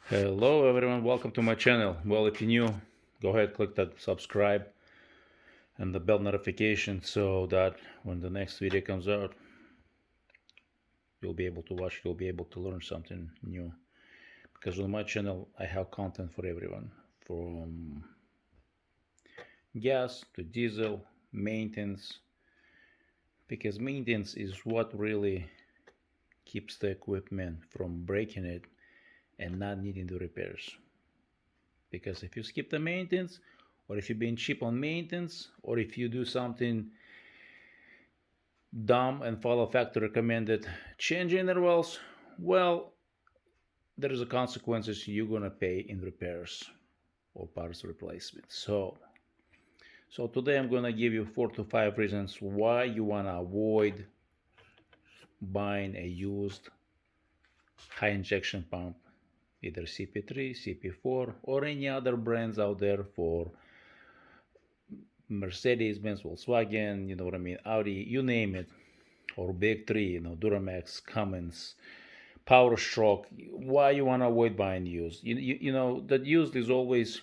Hello everyone, welcome to my channel. Well, if you're new, go ahead, click that subscribe and the bell notification so that when the next video comes out, you'll be able to watch, you'll be able to learn something new. Because on my channel, I have content for everyone, from gas to diesel, maintenance, because maintenance is what really keeps the equipment from breaking it and not needing the repairs. Because if you skip the maintenance, or if you've been cheap on maintenance, or if you do something dumb and follow factory recommended change intervals, well, there is a consequences you're gonna pay in repairs or parts replacement. So today I'm gonna give you 4 to 5 reasons why you wanna avoid buying a used high injection pump, either cp3, cp4, or any other brands out there for Mercedes-Benz, Volkswagen, you know what I mean, Audi, you name it, or big three, Duramax, Cummins, Power Stroke. Why you want to avoid buying used? You know that used is always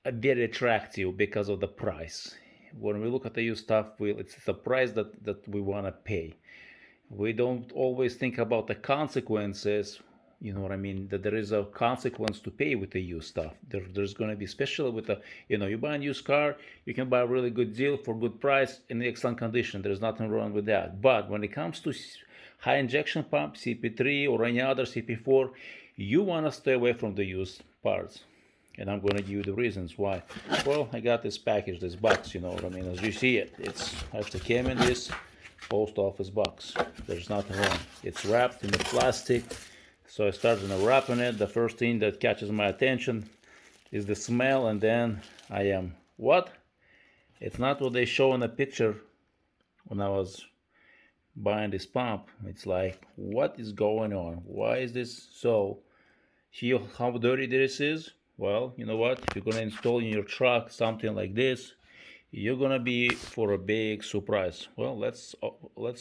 very attractive because of the price. When we look at the used stuff, it's the price that we want to pay. We don't always think about the consequences. You know what I mean? That there is a consequence to pay with the used stuff. There's going to be, especially with the, you buy a used car, you can buy a really good deal for good price in excellent condition. There's nothing wrong with that. But when it comes to high injection pump, CP3 or any other CP4, you want to stay away from the used parts. And I'm going to give you the reasons why. Well, I got this package, this box, you know what I mean? As you see it, it's actually came in this post office box. There's nothing wrong. It's wrapped in the plastic. So I started wrapping it. The first thing that catches my attention is the smell, and then I am, what? It's not what they show in the picture when I was buying this pump. It's like, what is going on? Why is this so? See how dirty this is? Well, you know what? If you're gonna install in your truck something like this, you're gonna be for a big surprise. Well, let's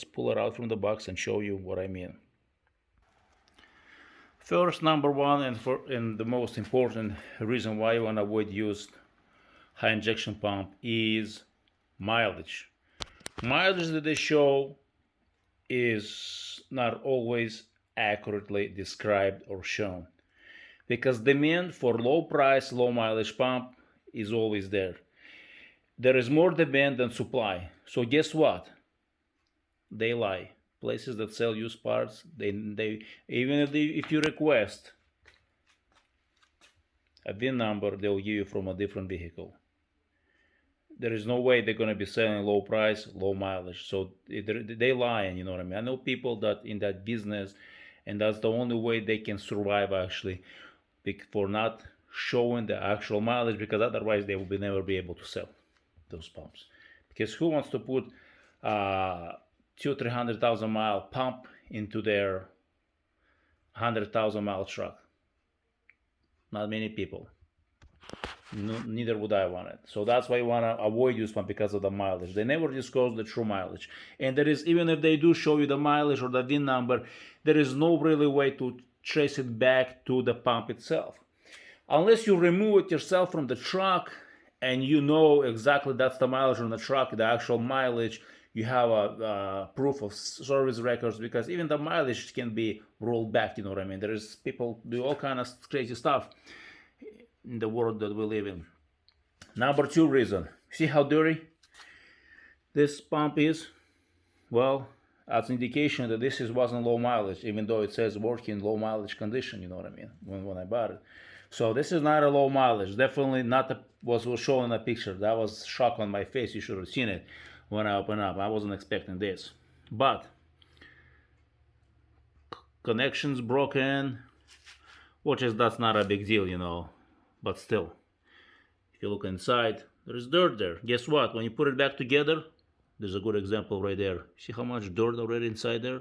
pull it out from the box and show you what I mean. First, number one, and the most important reason why you want to avoid used high injection pump is mileage. Mileage that they show is not always accurately described or shown, because demand for low price, low mileage pump is always there. There is more demand than supply. So guess what? They lie. Places that sell used parts, they even if you request a VIN number, they'll give you from a different vehicle. There is no way they're going to be selling low price, low mileage. So they lying, you know what I mean? I know people that in that business, and that's the only way they can survive actually, for not showing the actual mileage, because otherwise they will never be able to sell those pumps. Because who wants to put 200,000-300,000 mile pump into their 100,000 mile truck? Not many people. No, neither would I want it. So that's why you want to avoid used pump, because of the mileage. They never disclose the true mileage, and there is, even if they do show you the mileage or the VIN number, there is no really way to trace it back to the pump itself, unless you remove it yourself from the truck and you know exactly that's the mileage on the truck, the actual mileage. You have a proof of service records, because even the mileage can be rolled back, you know what I mean? There is people do all kind of crazy stuff in the world that we live in. Number two reason, see how dirty this pump is? Well, that's an indication that this wasn't low mileage, even though it says working low mileage condition, you know what I mean, when I bought it. So this is not a low mileage, definitely not what was shown in the picture. That was shock on my face. You should have seen it when I opened up. I wasn't expecting this. But connections broken, that's not a big deal, but still, if you look inside, there's dirt there. Guess what? When you put it back together, there's a good example right there. See how much dirt already inside there?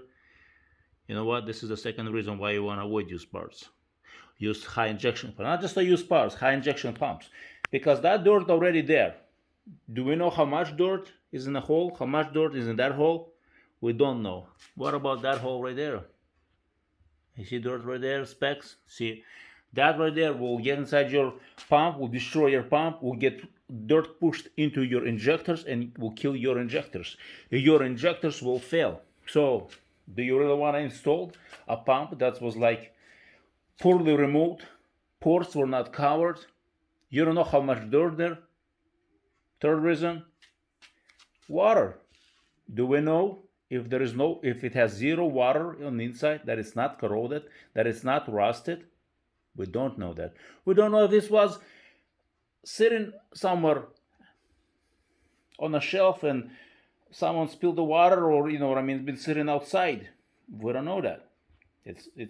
You know what? This is the second reason why you want to avoid used parts. Used high injection pumps, not just the used parts, high injection pumps, because that dirt already there. Do we know how much dirt is in the hole? How much dirt is in that hole? We don't know. What about that hole right there? You see dirt right there, specks? See, that right there will get inside your pump, will destroy your pump, will get dirt pushed into your injectors and will kill your injectors. Your injectors will fail. So, do you really want to install a pump that was like poorly removed, ports were not covered, you don't know how much dirt there? Third reason, water. Do we know if it has zero water on the inside, that it's not corroded, that it's not rusted? We don't know that. We don't know if this was sitting somewhere on a shelf and someone spilled the water, or you know what I mean, it's been sitting outside. We don't know that.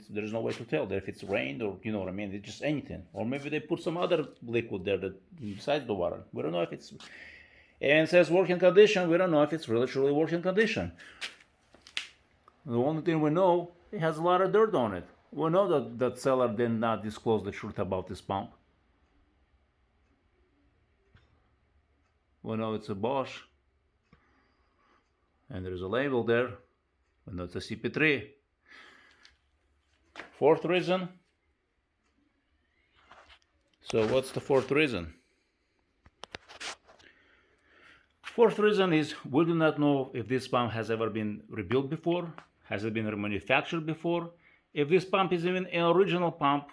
There's no way to tell that if it's rained, or you know what I mean, it's just anything. Or maybe they put some other liquid there that besides the water. We don't know if it's, and it says working condition. We don't know if it's really truly working condition. The only thing we know, it has a lot of dirt on it. We know that that seller did not disclose the truth about this pump. We know it's a Bosch, and there's a label there. We know it's a cp3. Fourth reason. So what's the fourth reason? Fourth reason is we do not know if this pump has ever been rebuilt before, has it been remanufactured before, if this pump is even an original pump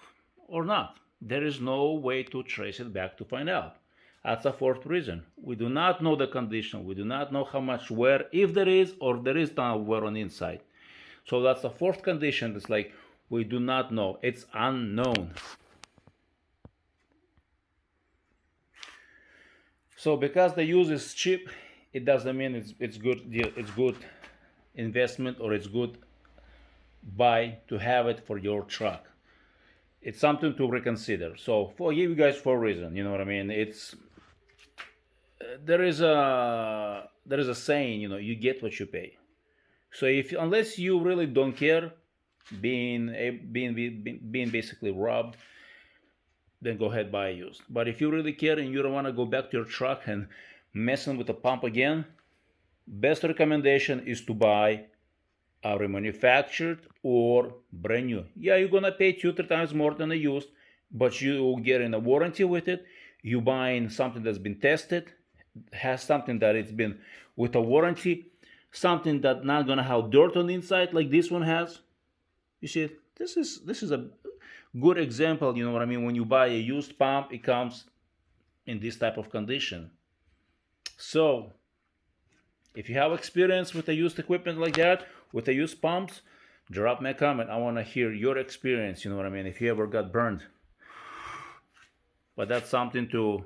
or not. There is no way to trace it back to find out. That's the fourth reason. We do not know the condition. We do not know how much wear, if there is, or there is not wear on the inside. So that's the fourth condition. It's like we do not know. It's unknown. So because the use is cheap, it doesn't mean it's good deal, it's good investment, or it's good buy to have it for your truck. It's something to reconsider. So for you guys, for a reason, you know what I mean. It's there is a saying, you know, you get what you pay. So unless you really don't care, being basically robbed, then go ahead, buy used. But if you really care and you don't want to go back to your truck and messing with the pump again, best recommendation is to buy a remanufactured or brand new. Yeah, you're gonna pay 2-3 times more than a used, but you getting a warranty with it. You buying something that's been tested, has something that it's been with a warranty, something that not gonna have dirt on the inside like this one has. You see, this is a good example. You know what I mean? When you buy a used pump, it comes in this type of condition. So if you have experience with the used equipment like that, with the used pumps, drop me a comment. I want to hear your experience. You know what I mean? If you ever got burned. But that's something to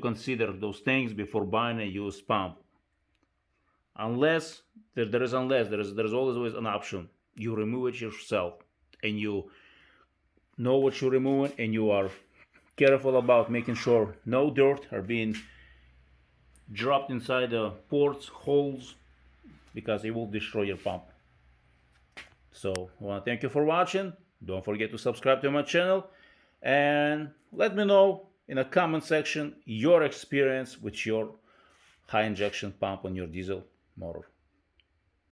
consider, those things before buying a used pump. Unless there's always an option. You remove it yourself, and you know what you're removing, and you are careful about making sure no dirt are being dropped inside the ports, holes, because it will destroy your pump. So I want to thank you for watching. Don't forget to subscribe to my channel, and let me know in the comment section your experience with your high injection pump on your diesel motor.